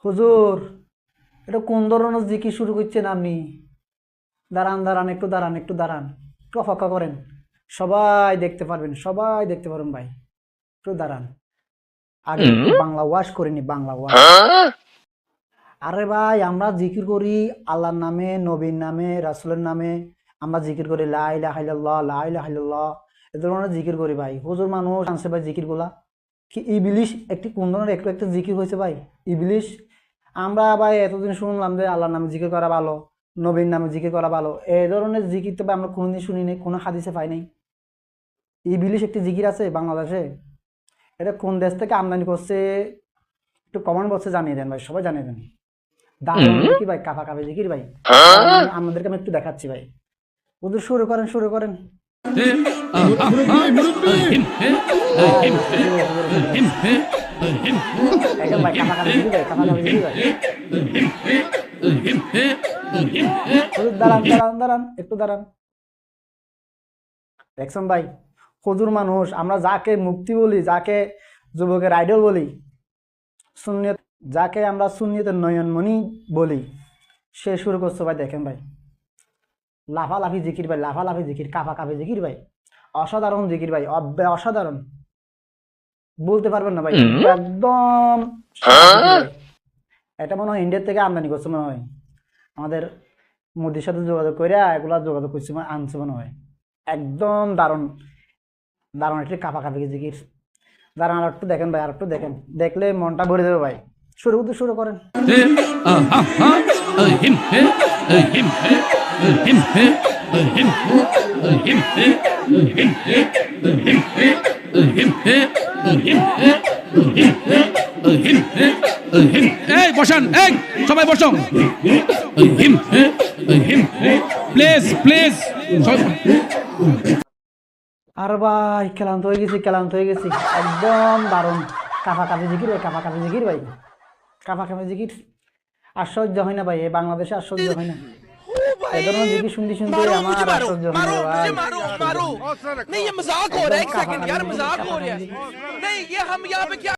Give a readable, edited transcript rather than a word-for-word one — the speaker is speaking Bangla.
হুজুর, এটা কোন ধরনের জিকির শুরু করছেন আপনি? দাঁড়ান দাঁড়ান, একটু দাঁড়ান, একটু দাঁড়ান, একটু অপেক্ষা করেন। সবাই দেখতে পারবেন, সবাই দেখতে পারবেন ভাই। একটু দাঁড়ান, আগে একটু বাংলা ওয়াশ করিনি, বাংলা ওয়াশ। আরে ভাই, আমরা জিকির করি আল্লাহর নামে, নবীর নামে, রাসূলের নামে। আমরা জিকির করি লা ইলাহা ইল্লাল্লাহ, লা ইলাহা ইল্লাল্লাহ। এ ধরনের জিকির করি ভাই। হুজুর মানুষ আনছে ভাই জিকির গুলা। কি ইবলিশ একটি কোন ধরনের একটু একটা জিকির হয়েছে ভাই? ইবলিশ। আমরা ভাই এতদিন শুনলাম যে আল্লাহর নামে জিকির করা ভালো, নবীর নামে জিকির করা ভালো। এই ধরনের জিকির তো ভাই আমরা কোনোদিন শুনি নাই, কোনো হাদিসে পাই নাই। ইবলিশ একটি জিকির আছে বাংলাদেশে। এটা কোন দেশ থেকে আমদানি করছে একটু কমেন্ট বক্সে জানিয়ে দেন ভাই, সবাই জানিয়ে দেন। দারুণ জিকির ভাই, কাফা কাফি জিকির ভাই। আমাদেরকে আমি একটু দেখাচ্ছি ভাই। ওদের শুরু করেন, শুরু করেন। একদম ভাই, কাফা কাফি জিকির ভাই, কাফা কাফি জিকির ভাই। হুজুর দাঁড়ান দাঁড়ান দাঁড়ান, একটু দাঁড়ান। দেখছেন ভাই, হুজুর মানুষ, আমরা যাকে মুক্তি বলি, যাকে যুবকের আইডল বলি, সুন্নিয়ত, যাকে আমরা সুন্নিয়তের নয়নমণি বলি, সে শুরু করছে ভাই। দেখেন ভাই, লাফালাফি জিকির ভাই, লাফালাফি জিকির, কাফা কাফি জিকির ভাই। অসাধারণ জিকির ভাই, অসাধারণ, বলতে পারবেন না ভাই। একদম এটা মনে হয় ইন্ডিয়া থেকে আমদানি করছে মনে হয়, আমাদের মোদির সাথে যোগাযোগ করে এগুলা যোগাযোগ করছে, আনছে মনে হয়। একদম দারুণ, দারুণ একটি কাফা কাফি জিকির। দাঁড়ান আর একটু দেখেন ভাই, আর একটু দেখেন, দেখলে মনটা ভরে দেবে ভাই। শুরু করতে শুরু করেন। এই বসান, এই সবাই বসো, প্লিজ প্লিজ। আর ভাই ক্লান্ত হয়ে গেছি, ক্লান্ত হয়ে গেছি। একদম দারুণ কাফা কাফি জিকির ভাই, কাফা কাফি জিকির ভাই, কাফা কাফি জিকির। আশ্চর্য হয় না ভাই, এই বাংলাদেশে আশ্চর্য হয় না? এই ধরনের জিকির শুনতে শুনতে আমার আশ্চর্য হয় না ভাই। नहीं ये मजाक हो रहा है, एक सेकंड यार, मजाक हो रहा है। नहीं ये हम यहाँ पे क्या